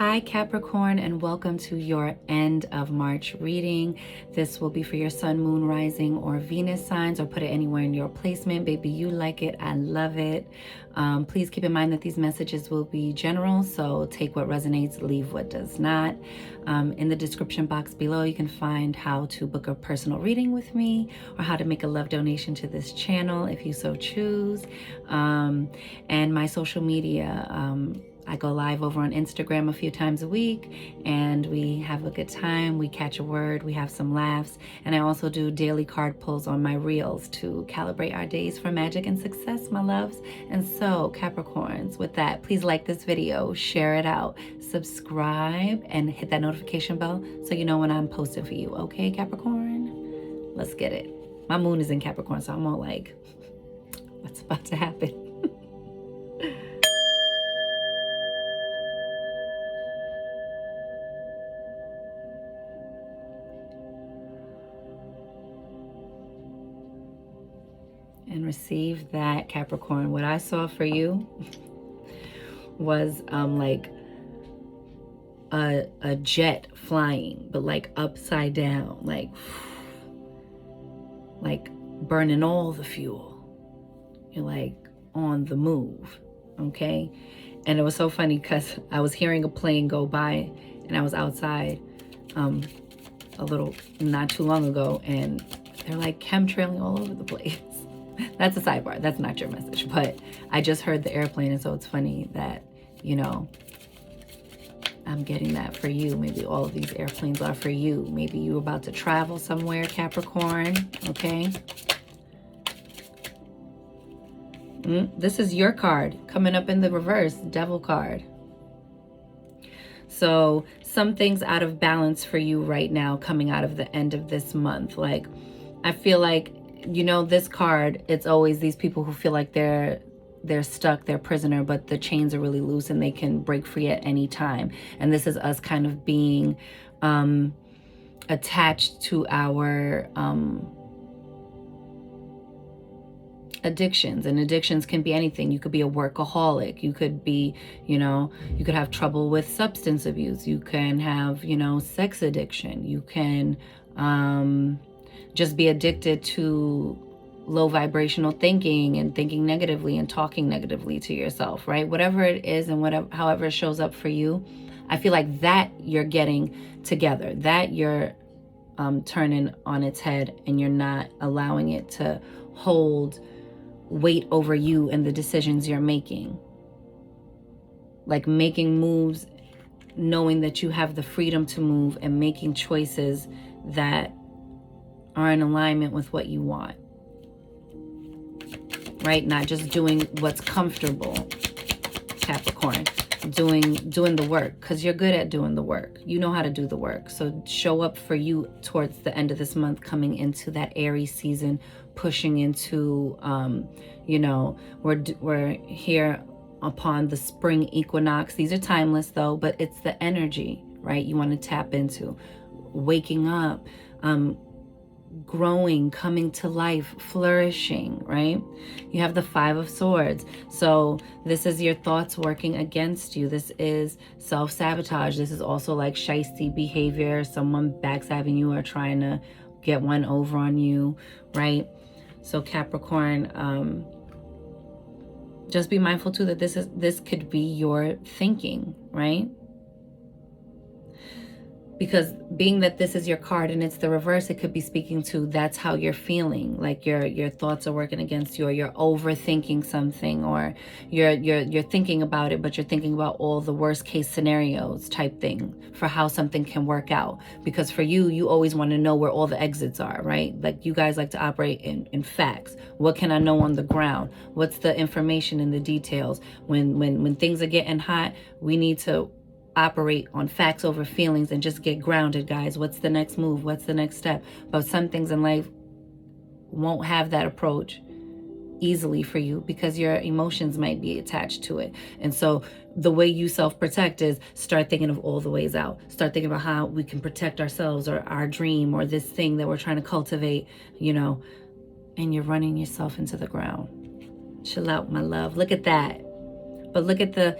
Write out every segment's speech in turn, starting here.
Hi Capricorn, and welcome to your end of March reading. This will be for your sun, moon, rising, or Venus signs, or put it anywhere in your placement. Baby, you like it. I love it. Please keep in mind that these messages will be general, so take what resonates, leave what does not. In the description box below, you can find how to book a personal reading with me or how to make a love donation to this channel if you so choose. And my social media, I go live over on Instagram a few times a week and we have a good time. We catch a word, we have some laughs, and I also do daily card pulls on my reels to calibrate our days for magic and success, my loves. And so, Capricorns, with that, please like this video, share it out, subscribe, and hit that notification bell so you know when I'm posting for you. Okay, Capricorn? Let's get it. My moon is in Capricorn, so I'm all like, what's about to happen? And receive that, Capricorn. What I saw for you was like a jet flying, but like upside down, like burning all the fuel. You're like on the move, okay? And it was so funny because I was hearing a plane go by and I was outside a little not too long ago, and they're like chemtrailing all over the place. That's a sidebar. That's not your message. But I just heard the airplane, and so it's funny that, you know, I'm getting that for you. Maybe all of these airplanes are for you. Maybe you're about to travel somewhere, Capricorn, okay? This is your card coming up in the reverse, Devil card. So something's out of balance for you right now coming out of the end of this month. Like, I feel like, you know, this card, it's always these people who feel like they're stuck, they're prisoner, but the chains are really loose and they can break free at any time. And this is us kind of being attached to our addictions. And addictions can be anything. You could be a workaholic. You could be, you know, you could have trouble with substance abuse. You can have, you know, sex addiction. You can just be addicted to low vibrational thinking and thinking negatively and talking negatively to yourself, right? Whatever it is and whatever, however it shows up for you, I feel like that you're getting together, that you're turning on its head, and you're not allowing it to hold weight over you and the decisions you're making. Like making moves, knowing that you have the freedom to move and making choices that are in alignment with what you want, right? Not just doing what's comfortable, Capricorn. Doing the work, because you're good at doing the work. You know how to do the work. So show up for you towards the end of this month, coming into that Aries season, pushing into, you know, we're here upon the spring equinox. These are timeless though, but it's the energy, right? You want to tap into waking up, growing, coming to life, flourishing, right? You have the Five of Swords. So this is your thoughts working against you. This is self-sabotage. This is also like shiesty behavior, someone backstabbing you or trying to get one over on you, right? So Capricorn, just be mindful too that this could be your thinking, right? Because being that this is your card and it's the reverse, it could be speaking to that's how you're feeling, like your thoughts are working against you, or you're overthinking something, or you're thinking about it, but you're thinking about all the worst case scenarios type thing for how something can work out. Because for you always want to know where all the exits are, right? Like you guys like to operate in facts. What can I know on the ground? What's the information and the details? When things are getting hot, we need to operate on facts over feelings and just get grounded, guys. What's the next move? What's the next step? But some things in life won't have that approach easily for you because your emotions might be attached to it. And so the way you self-protect is start thinking of all the ways out. Start thinking about how we can protect ourselves or our dream or this thing that we're trying to cultivate, you know, and you're running yourself into the ground. Chill out, my love. Look at that. But look at the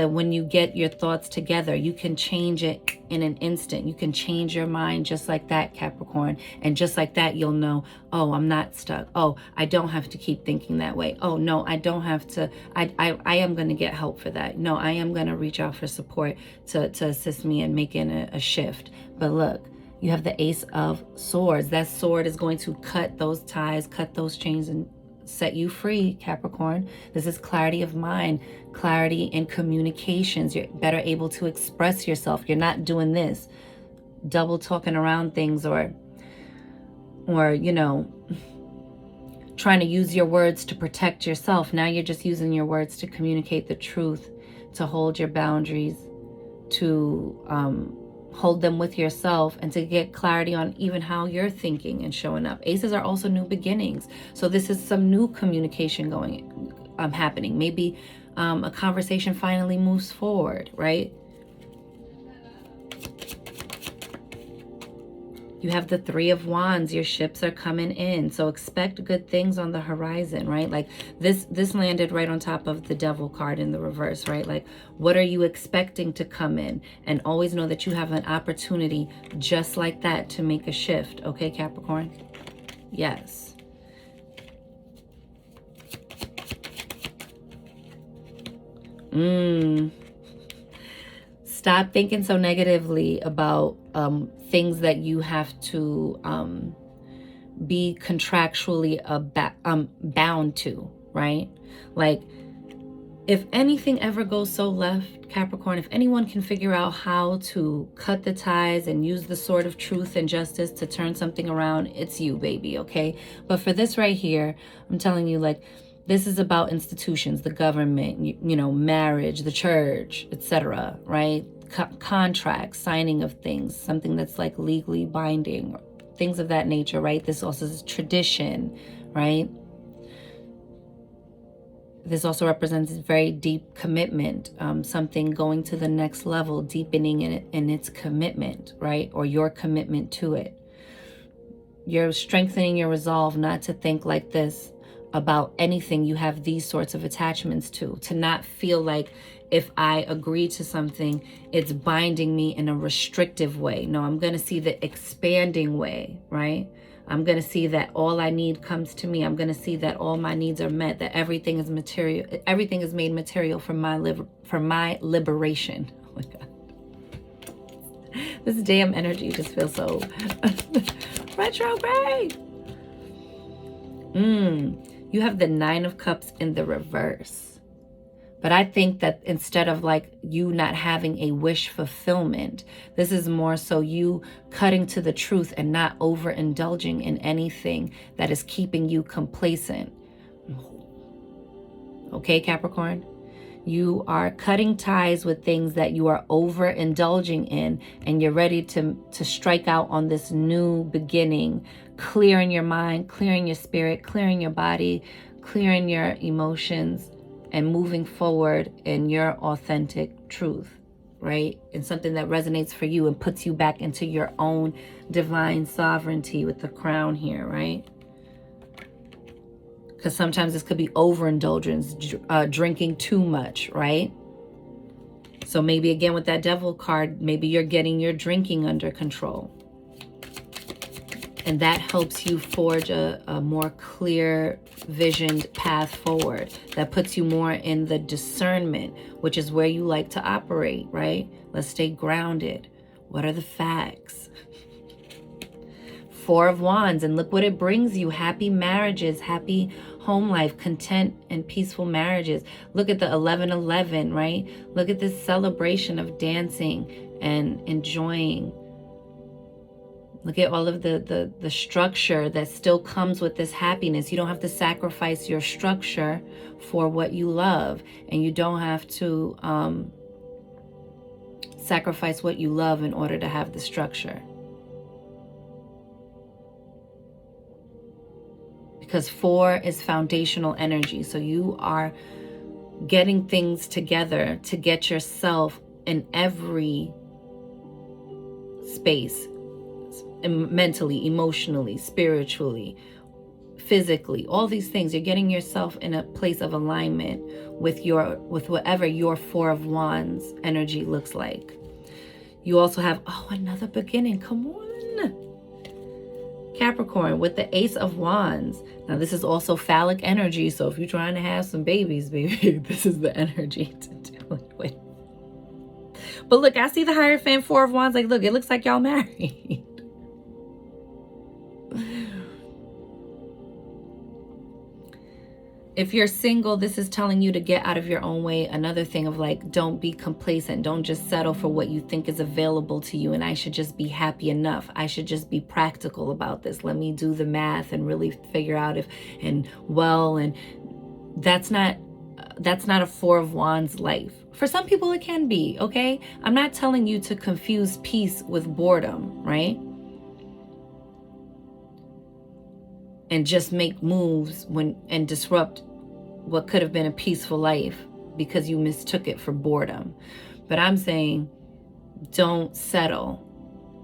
when you get your thoughts together, you can change it in an instant. You can change your mind just like that, Capricorn. And just like that, you'll know, oh, I'm not stuck. Oh, I don't have to keep thinking that way. Oh, no, I don't have to. I am going to get help for that. No, I am going to reach out for support to assist me in making a shift. But look, you have the Ace of Swords. That sword is going to cut those ties, cut those chains, and set you free, Capricorn. This is clarity of mind, clarity in communications. You're better able to express yourself. You're not doing this, double talking around things, or you know, trying to use your words to protect yourself. Now you're just using your words to communicate the truth, to hold your boundaries, to hold them with yourself, and to get clarity on even how you're thinking and showing up. Aces are also new beginnings. So this is some new communication happening. Maybe a conversation finally moves forward, right? You have the Three of Wands. Your ships are coming in. So expect good things on the horizon, right? Like this landed right on top of the Devil card in the reverse, right? Like, what are you expecting to come in? And always know that you have an opportunity just like that to make a shift. Okay, Capricorn? Yes. Stop thinking so negatively about things that you have to be contractually bound to, right? Like, if anything ever goes so left, Capricorn, if anyone can figure out how to cut the ties and use the sword of truth and justice to turn something around, it's you, baby, okay? But for this right here, I'm telling you, like, this is about institutions, the government, you know, marriage, the church, etc., right? Contracts, signing of things, something that's like legally binding, things of that nature, right? This also is tradition, right? This also represents very deep commitment, something going to the next level, deepening in its commitment, right? Or your commitment to it. You're strengthening your resolve not to think like this about anything you have these sorts of attachments to not feel like if I agree to something, it's binding me in a restrictive way. No, I'm going to see the expanding way, right? I'm going to see that all I need comes to me. I'm going to see that all my needs are met, that everything is material. Everything is made material for my liberation. Oh my God. This damn energy just feels so retrograde. You have the Nine of Cups in the reverse. But I think that instead of like you not having a wish fulfillment, this is more so you cutting to the truth and not overindulging in anything that is keeping you complacent. Okay, Capricorn? You are cutting ties with things that you are overindulging in, and you're ready to strike out on this new beginning, clearing your mind, clearing your spirit, clearing your body, clearing your emotions, and moving forward in your authentic truth, right? And something that resonates for you and puts you back into your own divine sovereignty with the crown here, right? Because sometimes this could be overindulgence, drinking too much, right? So maybe again with that Devil card, maybe you're getting your drinking under control. And that helps you forge a more clear visioned path forward. That puts you more in the discernment, which is where you like to operate, right? Let's stay grounded. What are the facts? Four of Wands, and look what it brings you. Happy marriages, happy home life, content and peaceful marriages. Look at the 1111, right? Look at this celebration of dancing and enjoying. Look at all of the structure that still comes with this happiness. You don't have to sacrifice your structure for what you love. And you don't have to sacrifice what you love in order to have the structure. Because 4 is foundational energy. So you are getting things together to get yourself in every space, mentally, emotionally, spiritually, physically, all these things. You're getting yourself in a place of alignment with whatever your Four of Wands energy looks like. You also have, another beginning. Come on. Capricorn with the Ace of Wands. Now this is also phallic energy. So if you're trying to have some babies, baby, this is the energy to do it with. But look, I see the Hierophant, Four of Wands. Like, look, it looks like y'all married. If you're single, this is telling you to get out of your own way. Another thing of like, don't be complacent. Don't just settle for what you think is available to you. And I should just be happy enough. I should just be practical about this. Let me do the math and really figure out and that's not a Four of Wands life. For some people it can be, okay? I'm not telling you to confuse peace with boredom, right? And just make moves and disrupt what could have been a peaceful life because you mistook it for boredom. But I'm saying don't settle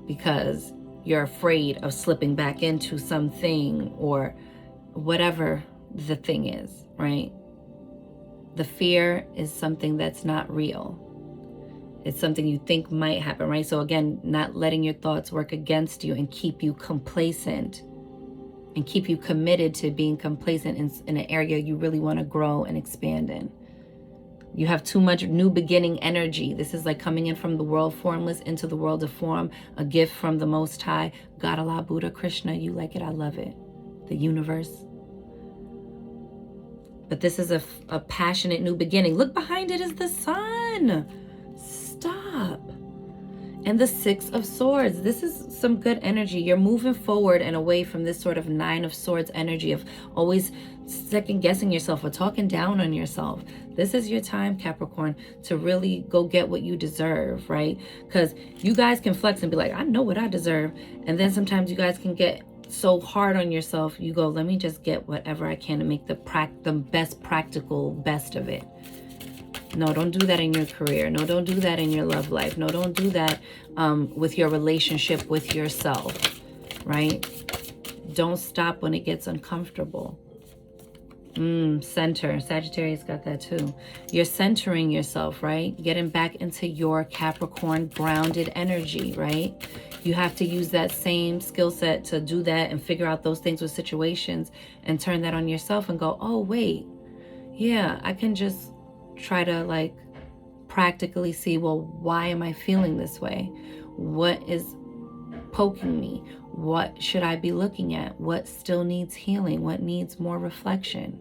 because you're afraid of slipping back into something or whatever the thing is, right? The fear is something that's not real. It's something you think might happen, right? So again, not letting your thoughts work against you and keep you complacent and keep you committed to being complacent in an area you really want to grow and expand in. You have too much new beginning energy. This is like coming in from the world formless into the world of form, a gift from the Most High. God, Allah, Buddha, Krishna, you like it, I love it. The universe. But this is a passionate new beginning. Look, behind it is the sun. Stop. And the Six of Swords. This is some good energy. You're moving forward and away from this sort of Nine of Swords energy of always second guessing yourself or talking down on yourself. This is your time, Capricorn, to really go get what you deserve, right? Because you guys can flex and be like, I know what I deserve. And then sometimes you guys can get so hard on yourself. You go, let me just get whatever I can to make the best practical best of it. No, don't do that in your career. No, don't do that in your love life. No, don't do that with your relationship with yourself, right? Don't stop when it gets uncomfortable. Center. Sagittarius got that too. You're centering yourself, right? Getting back into your Capricorn grounded energy, right? You have to use that same skill set to do that and figure out those things with situations and turn that on yourself and go, oh, wait, yeah, I can just try to like practically see, well, why am I feeling this way? What is poking me? What should I be looking at? What still needs healing? What needs more reflection?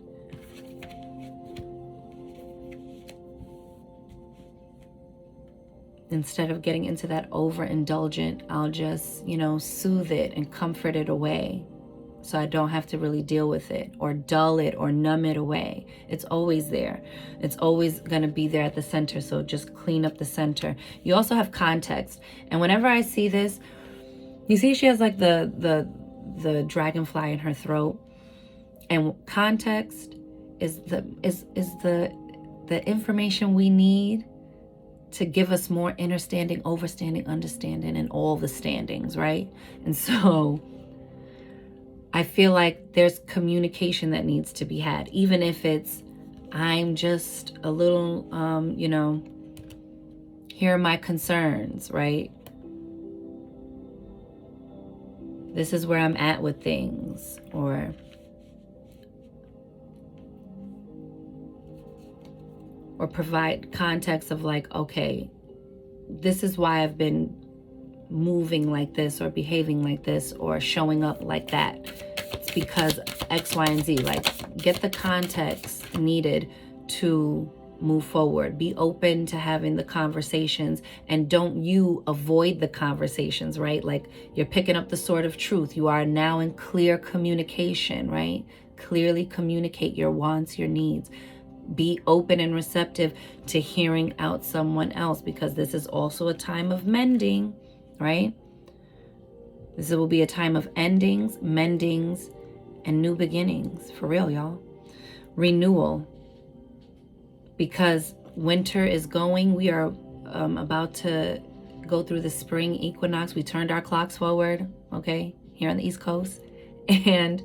Instead of getting into that overindulgent, I'll just, soothe it and comfort it away so I don't have to really deal with it or dull it or numb it away. It's always there. It's always going to be there at the center. So just clean up the center. You also have context. And whenever I see this, you see she has like the dragonfly in her throat. And context is the information we need to give us more understanding, overstanding, understanding, and all the standings, right? And so I feel like there's communication that needs to be had, even if it's, I'm just a little, here are my concerns, right? This is where I'm at with things, or provide context of like, okay, this is why I've been moving like this or behaving like this or showing up like that. It's because X, Y, and Z. Like, get the context needed to move forward. Be open to having the conversations, and don't you avoid the conversations, right? Like, you're picking up the sword of truth. You are now in clear communication, right? Clearly communicate your wants, your needs. Be open and receptive to hearing out someone else, because this is also a time of mending, right? This will be a time of endings, mendings, and new beginnings. For real, y'all. Renewal. Because winter is going. We are about to go through the spring equinox. We turned our clocks forward, okay, here on the East Coast. And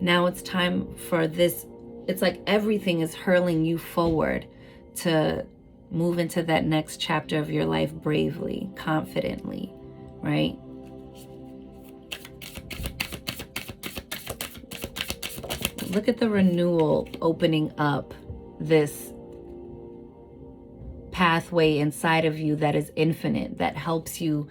Now it's time for this. It's like everything is hurling you forward to move into that next chapter of your life bravely, confidently, right? Look at the renewal opening up this pathway inside of you that is infinite, that helps you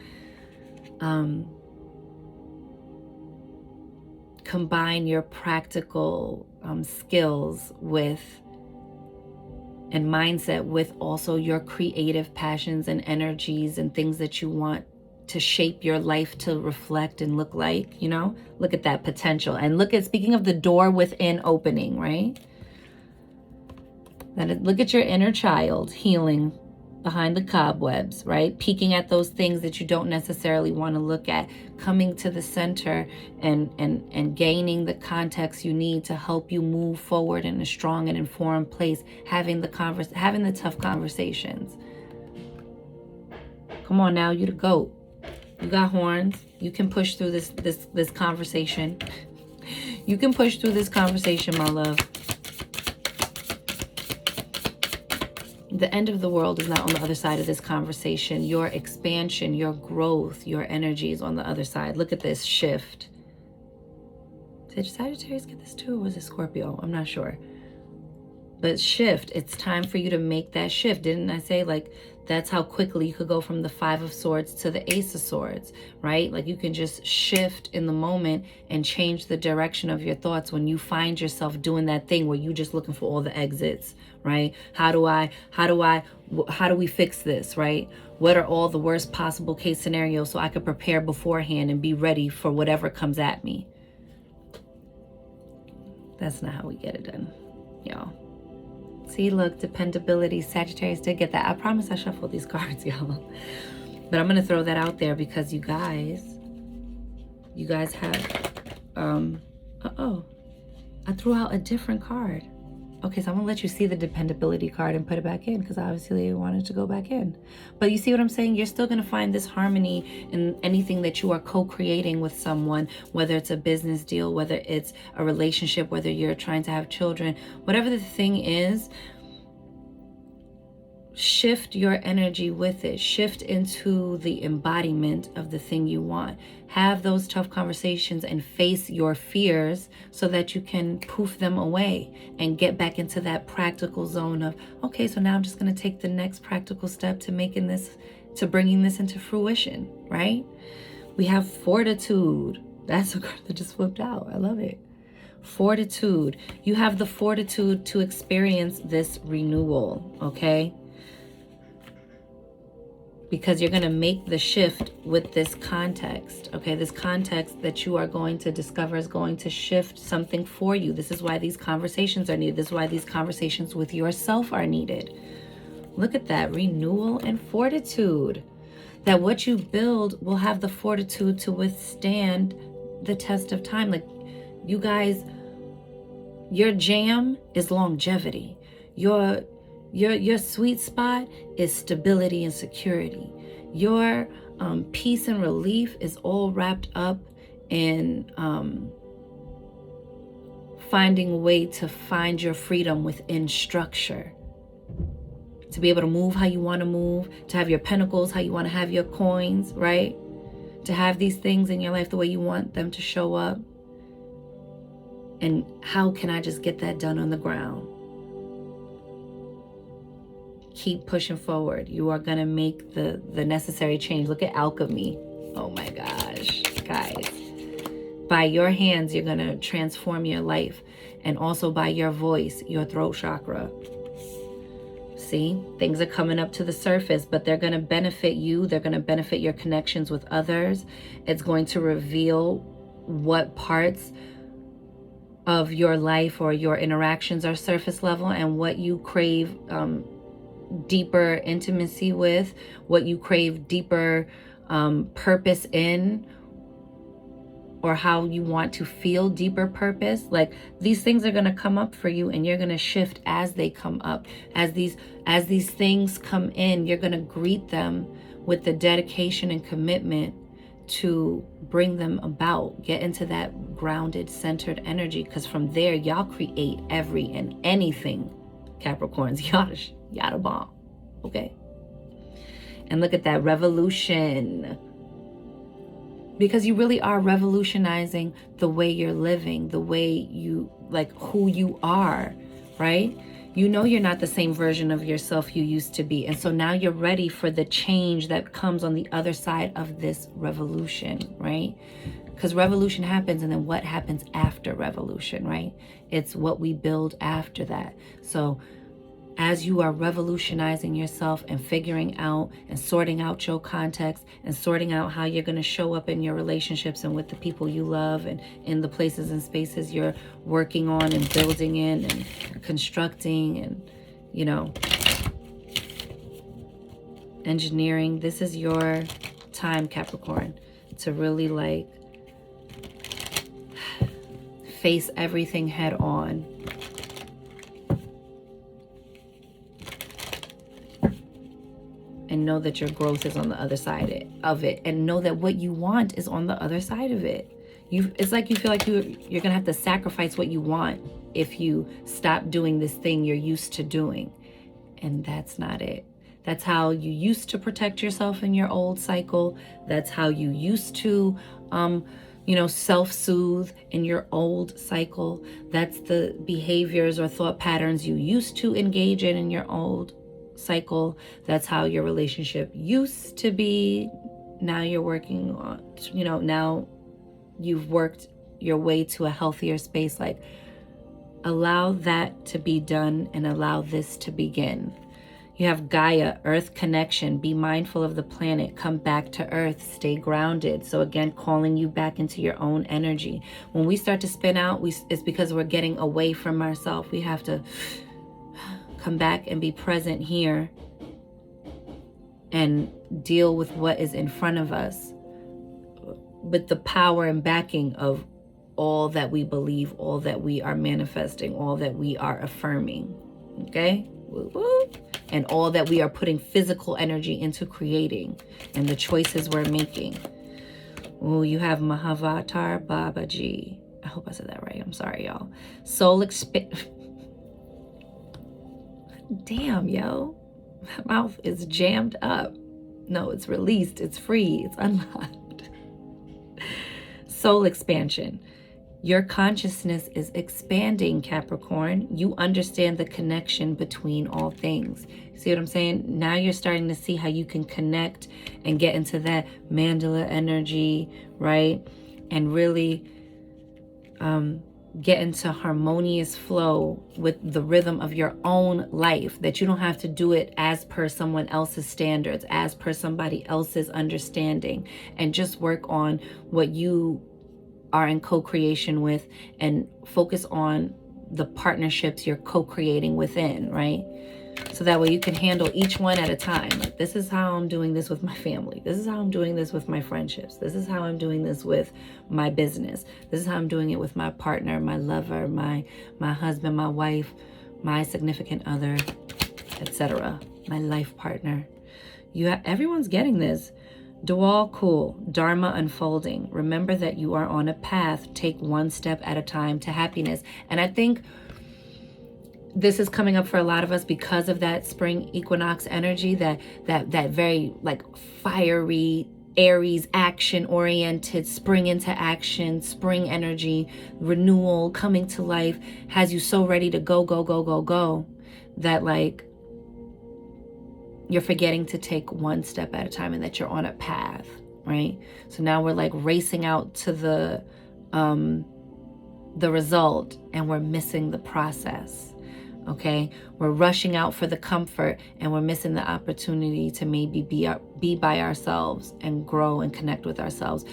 combine your practical skills with and mindset with also your creative passions and energies and things that you want to shape your life to reflect and look like, you know? Look at that potential. And look at, speaking of the door within opening, right? Then look at your inner child healing behind the cobwebs, right? Peeking at those things that you don't necessarily want to look at, coming to the center and gaining the context you need to help you move forward in a strong and informed place, having the tough conversations. Come on now, you the GOAT. You got horns. You can push through this conversation. You can push through this conversation, my love. The end of the world is not on the other side of this conversation. Your expansion, your growth, your energy is on the other side. Look at this shift. Did Sagittarius get this too, or was it Scorpio? I'm not sure. But shift, it's time for you to make that shift. Didn't I say, like, that's how quickly you could go from the Five of Swords to the Ace of Swords, right? Like, you can just shift in the moment and change the direction of your thoughts when you find yourself doing that thing where you just looking for all the exits, right? How do we fix this, right? What are all the worst possible case scenarios so I could prepare beforehand and be ready for whatever comes at me? That's not how we get it done, y'all. See, look, dependability. Sagittarius did get that. I promise I shuffled these cards, y'all. But I'm going to throw that out there because you guys have, I threw out a different card. Okay, so I'm going to let you see the dependability card and put it back in because obviously you wanted to go back in. But you see what I'm saying? You're still going to find this harmony in anything that you are co-creating with someone, whether it's a business deal, whether it's a relationship, whether you're trying to have children, whatever the thing is. Shift your energy with it. Shift into the embodiment of the thing you want. Have those tough conversations and face your fears so that you can poof them away and get back into that practical zone of, okay, so now I'm just going to take the next practical step to bringing this into fruition, right? We have fortitude. That's a card that just flipped out. I love it. Fortitude. You have the fortitude to experience this renewal, okay? Because you're going to make the shift with this context, okay? This context that you are going to discover is going to shift something for you. This is why these conversations are needed. This is why these conversations with yourself are needed. Look at that, renewal and fortitude. That what you build will have the fortitude to withstand the test of time. Like, you guys, your jam is longevity. Your sweet spot is stability and security. Your peace and relief is all wrapped up in finding a way to find your freedom within structure. To be able to move how you want to move, to have your pentacles, how you want to have your coins, right? To have these things in your life the way you want them to show up. And how can I just get that done on the ground? Keep pushing forward. You are going to make the necessary change. Look at alchemy. Oh my gosh, guys. By your hands, you're going to transform your life. And also by your voice, your throat chakra. See, things are coming up to the surface, but they're going to benefit you. They're going to benefit your connections with others. It's going to reveal what parts of your life or your interactions are surface level and what you crave deeper intimacy with, what you crave deeper purpose in, or how you want to feel deeper purpose. Like, these things are going to come up for you and you're going to shift as they come up. As these things come in, you're going to greet them with the dedication and commitment to bring them about. Get into that grounded, centered energy, because from there, y'all create every and anything, Capricorns. Y'all the bomb, okay? And look at that revolution. Because you really are revolutionizing the way you're living, the way you, like, who you are, right? You know you're not the same version of yourself you used to be. And so now you're ready for the change that comes on the other side of this revolution, right? Because revolution happens, and then what happens after revolution, right? It's what we build after that. So as you are revolutionizing yourself and figuring out and sorting out your context and sorting out how you're going to show up in your relationships and with the people you love and in the places and spaces you're working on and building in and constructing and, you know, engineering, this is your time, Capricorn, to really like face everything head on. And know that your growth is on the other side of it. And know that what you want is on the other side of it. It's like you feel like you're going to have to sacrifice what you want if you stop doing this thing you're used to doing. And that's not it. That's how you used to protect yourself in your old cycle. That's how you used to, self-soothe in your old cycle. That's the behaviors or thought patterns you used to engage in your old cycle. That's how your relationship used to be. Now you're working on, now you've worked your way to a healthier space. Like, allow that to be done and allow this to begin. You have Gaia, Earth connection. Be mindful of the planet. Come back to Earth. Stay grounded. So again, calling you back into your own energy. When we start to spin out, it's because we're getting away from ourselves. We have to come back and be present here and deal with what is in front of us with the power and backing of all that we believe, all that we are manifesting, all that we are affirming, okay? Woo woo. And all that we are putting physical energy into creating and the choices we're making. Oh, you have Mahavatar Babaji. I hope I said that right. I'm sorry, y'all. Soul Damn, yo. My mouth is jammed up. No, it's released. It's free. It's unlocked. Soul expansion. Your consciousness is expanding, Capricorn. You understand the connection between all things. See what I'm saying? Now you're starting to see how you can connect and get into that mandala energy, right? And really get into harmonious flow with the rhythm of your own life, that you don't have to do it as per someone else's standards, as per somebody else's understanding, and just work on what you are in co-creation with and focus on the partnerships you're co-creating within, right? So that way you can handle each one at a time. Like, this is how I'm doing this with my family. This is how I'm doing this with my friendships. This is how I'm doing this with my business. This is how I'm doing it with my partner, my lover, my husband, my wife, my significant other, etc. My life partner. Everyone's getting this. Dual cool, Dharma unfolding. Remember that you are on a path. Take one step at a time to happiness. And I think this is coming up for a lot of us because of that spring equinox energy, that very like fiery, Aries, action-oriented, spring into action, spring energy, renewal, coming to life, has you so ready to go, go, go, go, go, that like you're forgetting to take one step at a time and that you're on a path, right? So now we're like racing out to the result and we're missing the process. Okay, we're rushing out for the comfort and we're missing the opportunity to maybe be by ourselves and grow and connect with ourselves.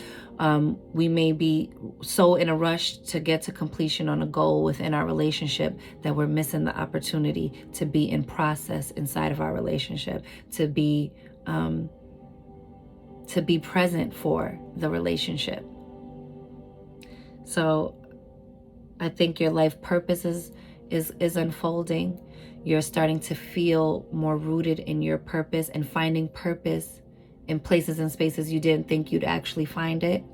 We may be so in a rush to get to completion on a goal within our relationship that we're missing the opportunity to be in process inside of our relationship, to be present for the relationship. So I think your life purpose is unfolding. You're starting to feel more rooted in your purpose and finding purpose in places and spaces you didn't think you'd actually find it.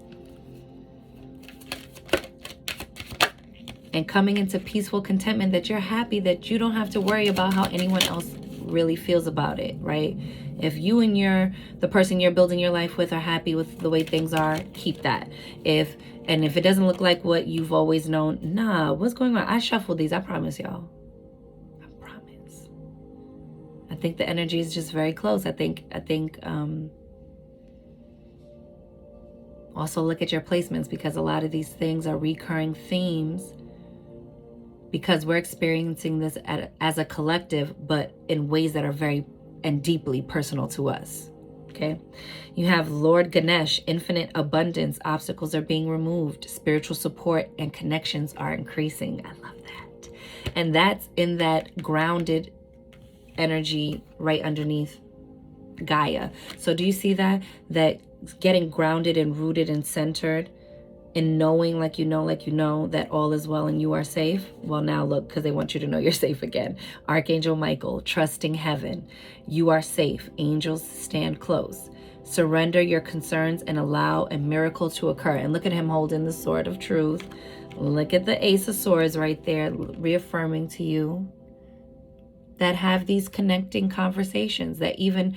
And coming into peaceful contentment that you're happy that you don't have to worry about how anyone else really feels about it, right? If you and the person you're building your life with are happy with the way things are, keep that. If it doesn't look like what you've always known, nah, what's going on? I shuffled these, I promise y'all. I promise. I think the energy is just very close. I think also look at your placements, because a lot of these things are recurring themes, because we're experiencing this as a collective, but in ways that are very and deeply personal to us. Okay. You have Lord Ganesh, infinite abundance, obstacles are being removed, spiritual support and connections are increasing. I love that. And that's in that grounded energy right underneath Gaia. So do you see that getting grounded and rooted and centered in knowing, like you know that all is well and you are safe? Well, now look, because they want you to know you're safe again. Archangel Michael, trusting heaven. You are safe. Angels stand close. Surrender your concerns and allow a miracle to occur. And look at him holding the sword of truth. Look at the Ace of Swords right there, reaffirming to you that have these connecting conversations, that even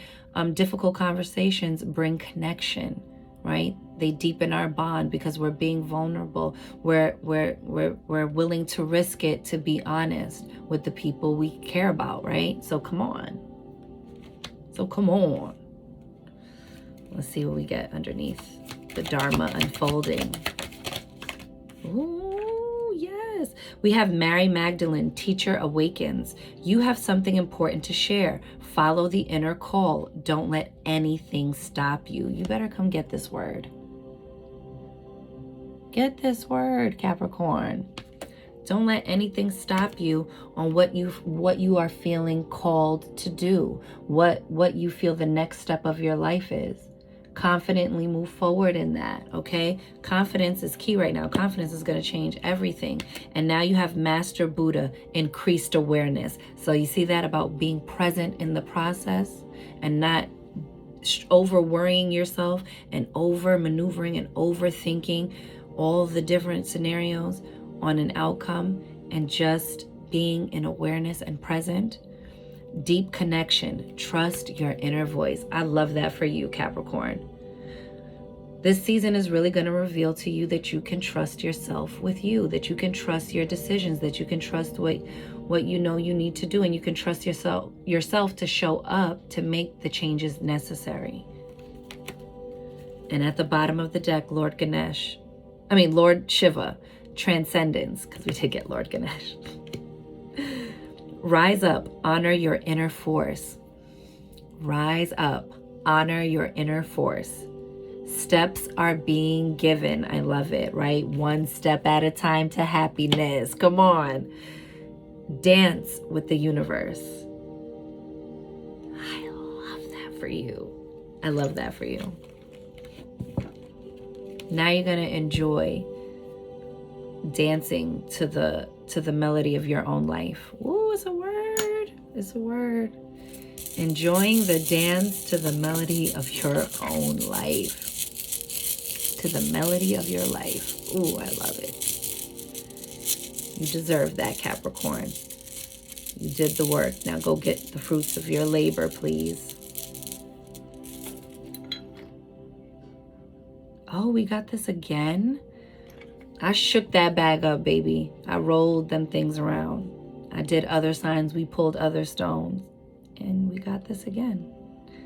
difficult conversations bring connection, right? They deepen our bond because we're being vulnerable. We're willing to risk it to be honest with the people we care about, right? So come on. Let's see what we get underneath the Dharma unfolding. Ooh, yes. We have Mary Magdalene, teacher awakens. You have something important to share. Follow the inner call. Don't let anything stop you. You better come get this word. Get this word, Capricorn. Don't let anything stop you on what you are feeling called to do, what you feel the next step of your life is. Confidently move forward in that, okay? Confidence is key right now. Confidence is going to change everything. And now you have Master Buddha, increased awareness. So you see that about being present in the process and not over worrying yourself and over maneuvering and overthinking all the different scenarios on an outcome, and just being in awareness and present. Deep connection. Trust your inner voice. I love that for you, Capricorn. This season is really going to reveal to you that you can trust yourself with you, that you can trust your decisions, that you can trust what you know you need to do, and you can trust yourself to show up to make the changes necessary. And at the bottom of the deck, Lord Shiva, transcendence, because we did get Lord Ganesh. Rise up, honor your inner force. Rise up, honor your inner force. Steps are being given. I love it, right? One step at a time to happiness. Come on. Dance with the universe. I love that for you. I love that for you. Now you're going to enjoy dancing to the melody of your own life. Ooh, it's a word. It's a word. Enjoying the dance to the melody of your own life. To the melody of your life. Ooh, I love it. You deserve that, Capricorn. You did the work. Now go get the fruits of your labor, please. Oh, we got this again? I shook that bag up, baby. I rolled them things around. I did other signs. We pulled other stones. And we got this again.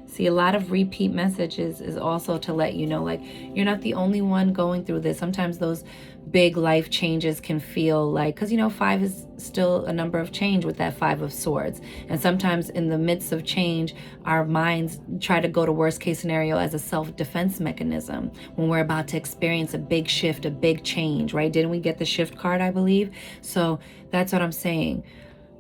See, a lot of repeat messages is also to let you know, like, you're not the only one going through this. Sometimes those big life changes can feel like, because, 5 is still a number of change with that 5 of Swords. And sometimes in the midst of change, our minds try to go to worst case scenario as a self-defense mechanism when we're about to experience a big shift, a big change, right? Didn't we get the shift card, I believe? So that's what I'm saying.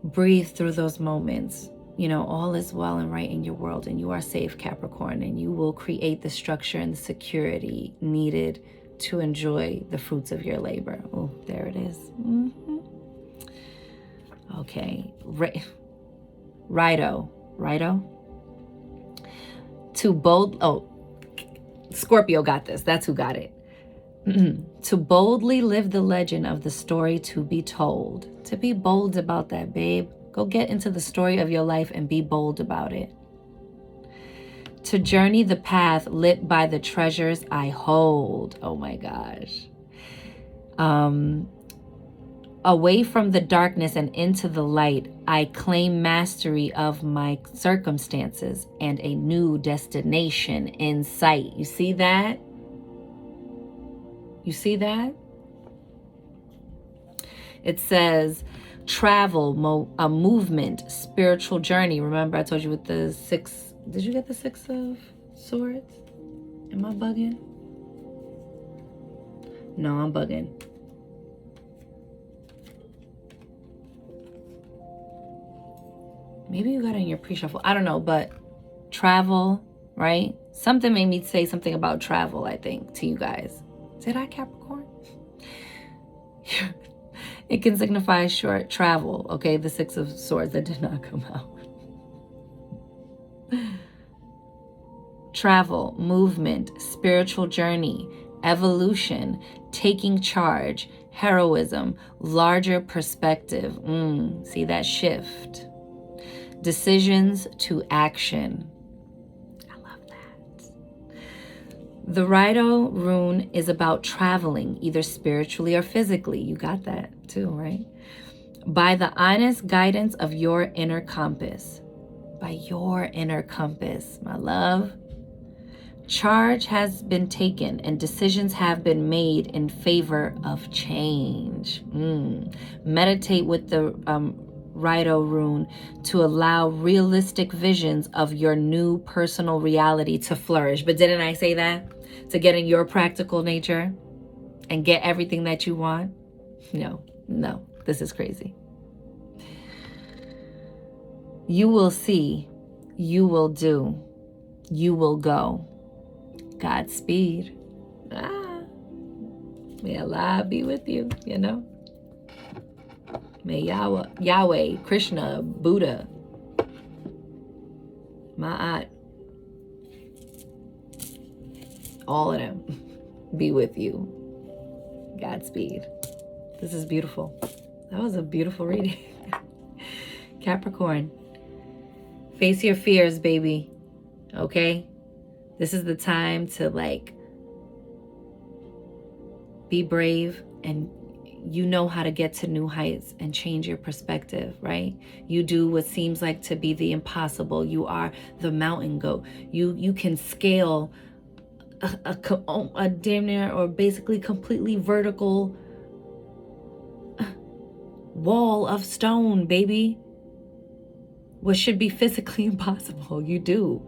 Breathe through those moments. All is well and right in your world, and you are safe, Capricorn, and you will create the structure and the security needed to enjoy the fruits of your labor. Oh, there it is. Mm-hmm. Okay. Righto. To bold. Oh, Scorpio got this. That's who got it. To boldly live the legend of the story to be told. To be bold about that, babe. Go get into the story of your life and be bold about it. To journey the path lit by the treasures I hold. Oh my gosh. Away from the darkness and into the light, I claim mastery of my circumstances and a new destination in sight. You see that? You see that? It says travel, a movement, spiritual journey. Remember I told you with the 6, did you get the 6 of Swords? Am I bugging? No, I'm bugging. Maybe you got it in your pre-shuffle. I don't know, but travel, right? Something made me say something about travel, I think, to you guys. Did I, Capricorn? It can signify short travel, okay? The 6 of Swords, that did not come out. Travel, movement, spiritual journey, evolution, taking charge, heroism, larger perspective. See that shift. Decisions to action. I love that. The Rido rune is about traveling, either spiritually or physically. You got that too, right? By the honest guidance of your inner compass. By your inner compass, my love. Charge has been taken and decisions have been made in favor of change. Meditate with the Rido rune to allow realistic visions of your new personal reality to flourish. But didn't I say that? To get in your practical nature and get everything that you want? No, this is crazy. You will see, you will do, you will go. Godspeed. May Allah be with you, you know. May Yahweh, Krishna, Buddha, Ma'at, all of them be with you. Godspeed. This is beautiful. That was a beautiful reading. Capricorn, face your fears, baby. Okay? This is the time to be brave, and you know how to get to new heights and change your perspective, right? You do what seems like to be the impossible. You are the mountain goat. You can scale a damn near or basically completely vertical wall of stone, baby. What should be physically impossible, you do.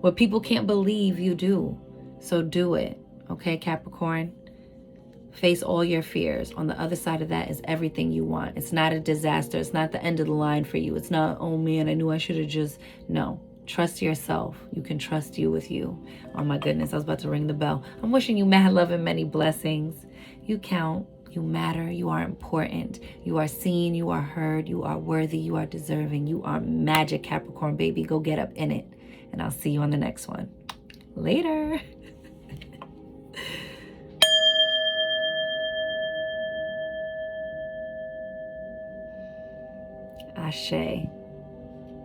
What people can't believe, you do. So do it, okay, Capricorn? Face all your fears. On the other side of that is everything you want. It's not a disaster. It's not the end of the line for you. It's not, oh man, I knew I should have just... No. Trust yourself. You can trust you with you. Oh my goodness, I was about to ring the bell. I'm wishing you mad love and many blessings. You count. You matter. You are important. You are seen. You are heard. You are worthy. You are deserving. You are magic, Capricorn baby. Go get up in it. And I'll see you on the next one. Later. Ashe.